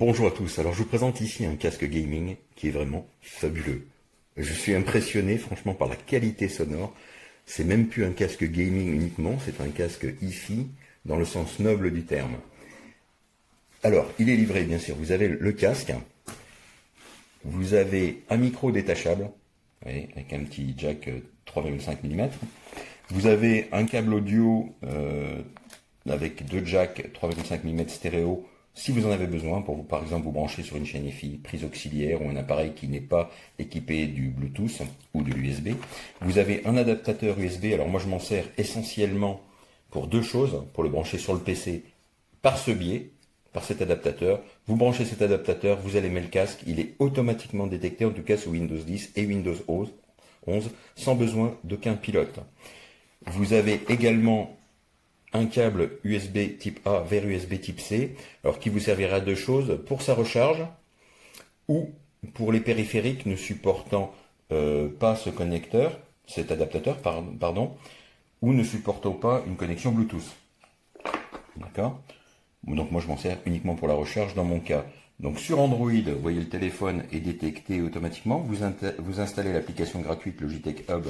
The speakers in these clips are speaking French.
Bonjour à tous, alors je vous présente ici un casque gaming qui est vraiment fabuleux. Je suis impressionné franchement par la qualité sonore. C'est même plus un casque gaming uniquement, c'est un casque hi-fi dans le sens noble du terme. Alors, il est livré bien sûr, vous avez le casque, vous avez un micro détachable, oui, avec un petit jack 3,5 mm. Vous avez un câble audio avec deux jacks 3,5 mm stéréo si vous en avez besoin pour vous, par exemple, vous brancher sur une chaîne hi-fi, prise auxiliaire ou un appareil qui n'est pas équipé du Bluetooth ou de l'USB. Vous avez un adaptateur USB, alors moi je m'en sers essentiellement pour deux choses, pour le brancher sur le PC par ce biais, par cet adaptateur. Vous branchez cet adaptateur, vous allumez le casque, il est automatiquement détecté, en tout cas sous Windows 10 et Windows 11, sans besoin d'aucun pilote. Vous avez également un câble USB type A vers USB type C, alors qui vous servira à deux choses, pour sa recharge ou pour les périphériques ne supportant pas ce connecteur, cet adaptateur, pardon, ou ne supportant pas une connexion Bluetooth. D'accord? Donc moi je m'en sers uniquement pour la recharge dans mon cas. Donc sur Android, vous voyez le téléphone est détecté automatiquement, vous installez l'application gratuite Logitech Hub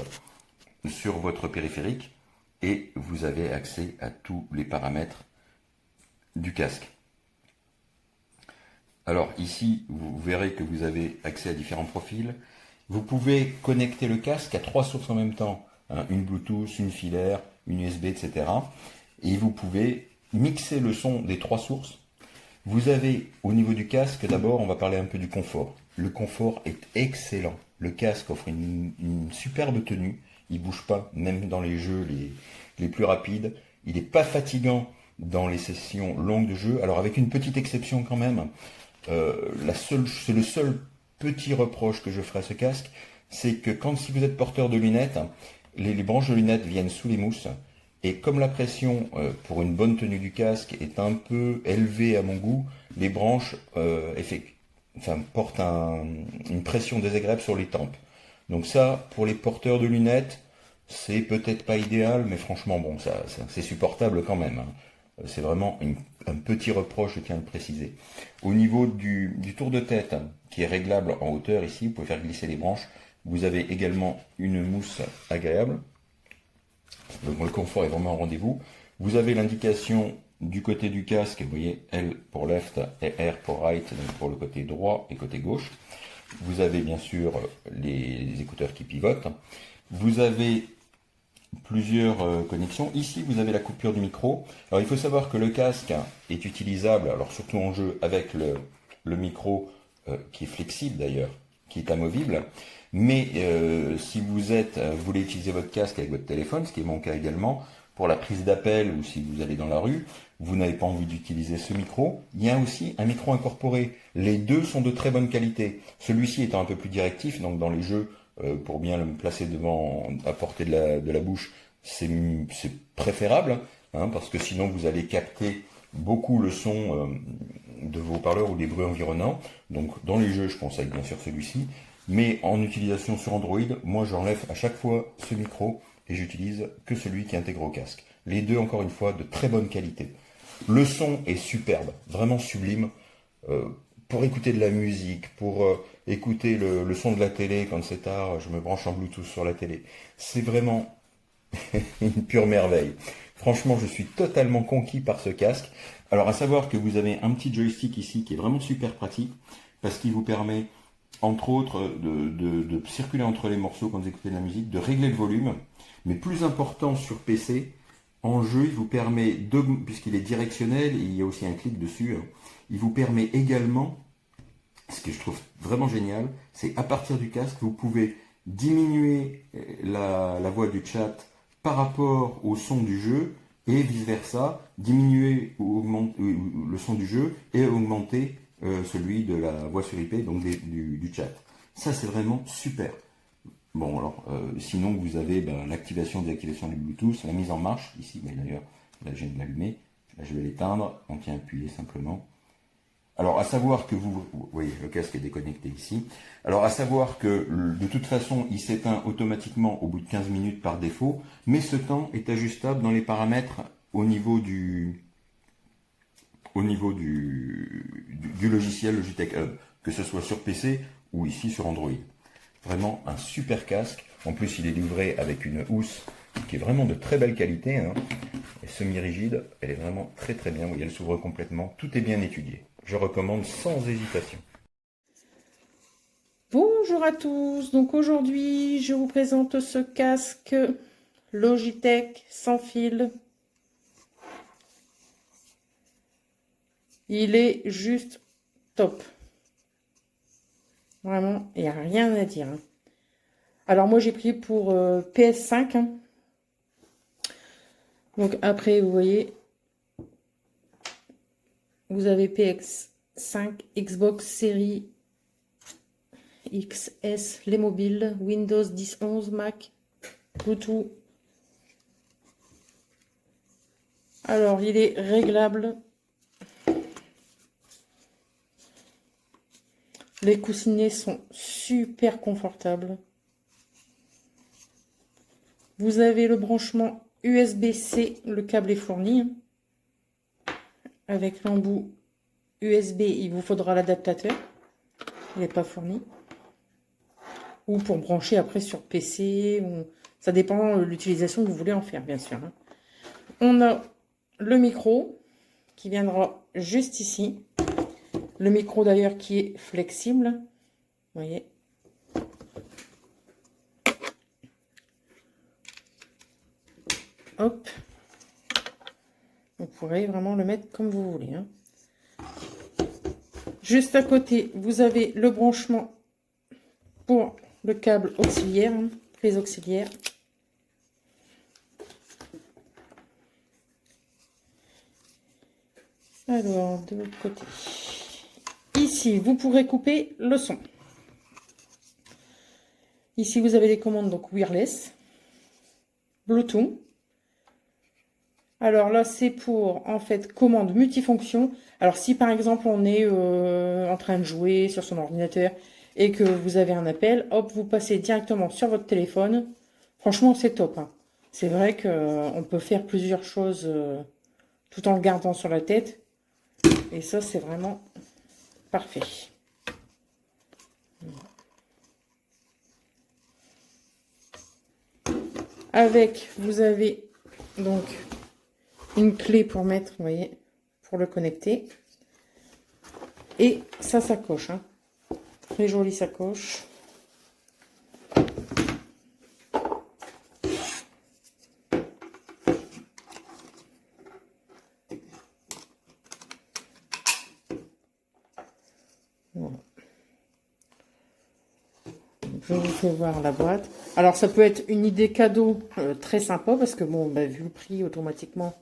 sur votre périphérique, et vous avez accès à tous les paramètres du casque. Alors ici, vous verrez que vous avez accès à différents profils. Vous pouvez connecter le casque à trois sources en même temps, hein, une Bluetooth, une filaire, une USB, etc. Et vous pouvez mixer le son des trois sources. Vous avez au niveau du casque, d'abord on va parler un peu du confort. Le confort est excellent. Le casque offre une superbe tenue. Il ne bouge pas, même dans les jeux les plus rapides. Il n'est pas fatigant dans les sessions longues de jeu. Alors avec une petite exception quand même, c'est le seul petit reproche que je ferai à ce casque, c'est que si vous êtes porteur de lunettes, les branches de lunettes viennent sous les mousses. Et comme la pression pour une bonne tenue du casque est un peu élevée à mon goût, les branches portent une pression désagréable sur les tempes. Donc ça, pour les porteurs de lunettes, c'est peut-être pas idéal, mais franchement, bon, c'est supportable quand même, hein. C'est vraiment un petit reproche, je tiens à le préciser. Au niveau du tour de tête, qui est réglable en hauteur ici, vous pouvez faire glisser les branches. Vous avez également une mousse agréable. Donc le confort est vraiment au rendez-vous. Vous avez l'indication du côté du casque, vous voyez L pour left et R pour right, donc pour le côté droit et côté gauche. Vous avez bien sûr les écouteurs qui pivotent. Vous avez plusieurs connexions. Ici, vous avez la coupure du micro. Alors, il faut savoir que le casque est utilisable, alors surtout en jeu, avec le micro qui est flexible d'ailleurs, qui est amovible. Mais si vous voulez utiliser votre casque avec votre téléphone, ce qui est mon cas également, pour la prise d'appel ou si vous allez dans la rue, vous n'avez pas envie d'utiliser ce micro, il y a aussi un micro incorporé. Les deux sont de très bonne qualité. Celui-ci étant un peu plus directif, donc dans les jeux, pour bien le placer devant, à portée de la bouche, c'est préférable, hein, parce que sinon vous allez capter beaucoup le son de vos haut-parleurs ou des bruits environnants. Donc dans les jeux, je conseille bien sûr celui-ci. Mais en utilisation sur Android, moi j'enlève à chaque fois ce micro et j'utilise que celui qui intègre au casque. Les deux, encore une fois, de très bonne qualité. Le son est superbe, vraiment sublime. Pour écouter de la musique, pour écouter le son de la télé quand c'est tard, je me branche en Bluetooth sur la télé. C'est vraiment une pure merveille. Franchement, je suis totalement conquis par ce casque. Alors à savoir que vous avez un petit joystick ici qui est vraiment super pratique parce qu'il vous permet entre autres de circuler entre les morceaux quand vous écoutez de la musique, de régler le volume, mais plus important sur PC, en jeu, il vous permet, puisqu'il est directionnel, il y a aussi un clic dessus, il vous permet également, ce que je trouve vraiment génial, c'est à partir du casque, vous pouvez diminuer la voix du chat par rapport au son du jeu, et vice-versa, diminuer ou augmenter le son du jeu et augmenter celui de la voix sur IP, donc du chat. Ça, c'est vraiment super. Bon, alors, sinon, vous avez l'activation, désactivation du Bluetooth, la mise en marche, ici, mais d'ailleurs, là, je viens de l'allumer. Là, je vais l'éteindre, on tient appuyé simplement. Alors, à savoir que vous voyez, le casque est déconnecté ici. Alors, à savoir que, de toute façon, il s'éteint automatiquement au bout de 15 minutes par défaut, mais ce temps est ajustable dans les paramètres au niveau du du logiciel Logitech Hub, que ce soit sur PC ou ici sur Android. Vraiment un super casque. En plus, il est livré avec une housse qui est vraiment de très belle qualité, hein. Et semi-rigide, elle est vraiment très très bien. Oui, elle s'ouvre complètement. Tout est bien étudié. Je recommande sans hésitation. Bonjour à tous, donc aujourd'hui je vous présente ce casque Logitech sans fil. Il est juste top. Vraiment, il n'y a rien à dire, hein. Alors moi j'ai pris pour PS5, hein. Donc après vous voyez, vous avez PS5, Xbox Series XS, les mobiles, Windows 10, 11, Mac, Bluetooth. Alors il est réglable. Les coussinets sont super confortables. Vous avez le branchement USB-C, le câble est fourni. Avec l'embout USB, il vous faudra l'adaptateur. Il n'est pas fourni. Ou pour brancher après sur PC. Ça dépend de l'utilisation que vous voulez en faire, bien sûr. On a le micro qui viendra juste ici. Le micro d'ailleurs qui est flexible. Vous voyez. Hop. Vous pourrez vraiment le mettre comme vous voulez, hein. Juste à côté, vous avez le branchement pour le câble auxiliaire, hein, prise auxiliaire. Alors, de l'autre côté. Ici, vous pourrez couper le son. Ici, vous avez les commandes donc wireless, Bluetooth. Alors là, c'est pour, en fait, commande multifonction. Alors, si par exemple, on est en train de jouer sur son ordinateur et que vous avez un appel, hop, vous passez directement sur votre téléphone. Franchement, c'est top, hein. C'est vrai qu'on peut faire plusieurs choses tout en le gardant sur la tête. Et ça, c'est vraiment parfait. Avec, vous avez donc une clé pour mettre, vous voyez, pour le connecter. Et sa sacoche, hein. Très jolie sacoche. Voilà. Je vous fais voir la boîte. Alors ça peut être une idée cadeau très sympa parce que bon, bah, vu le prix automatiquement,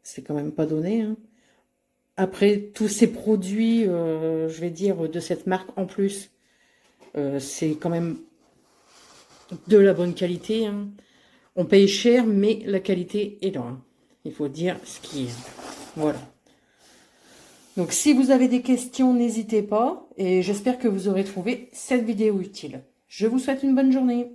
c'est quand même pas donné, hein. Après tous ces produits, je vais dire de cette marque en plus, c'est quand même de la bonne qualité, hein. On paye cher, mais la qualité est là, hein. Il faut dire ce qui est. Voilà. Donc si vous avez des questions, n'hésitez pas. Et j'espère que vous aurez trouvé cette vidéo utile. Je vous souhaite une bonne journée.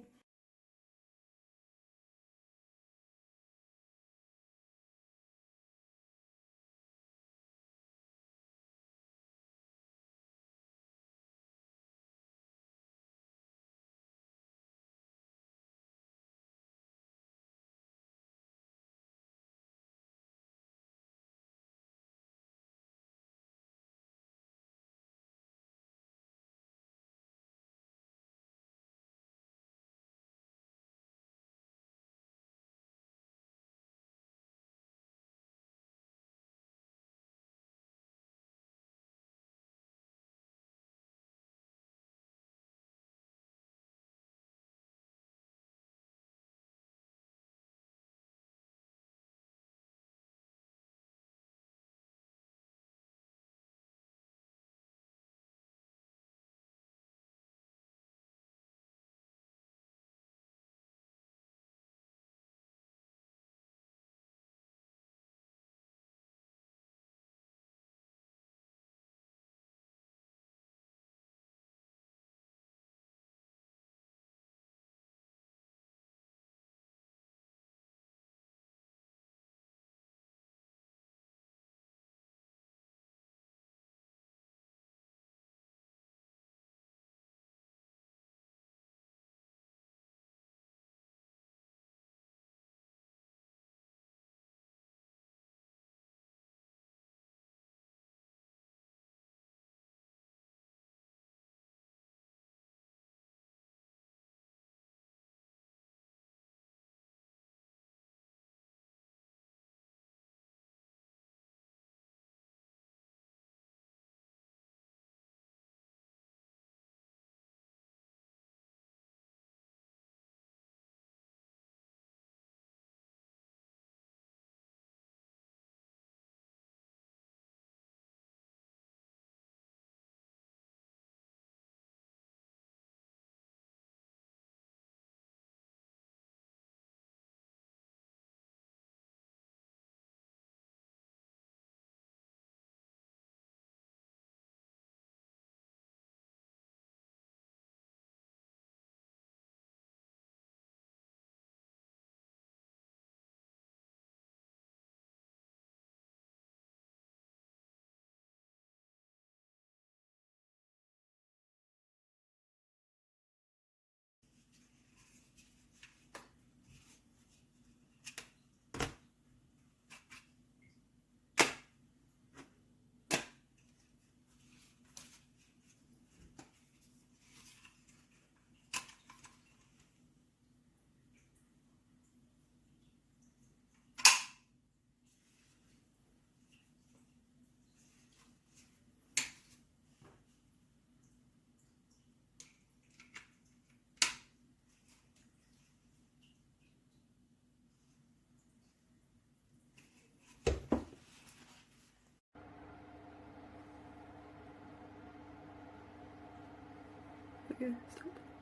que... Stop.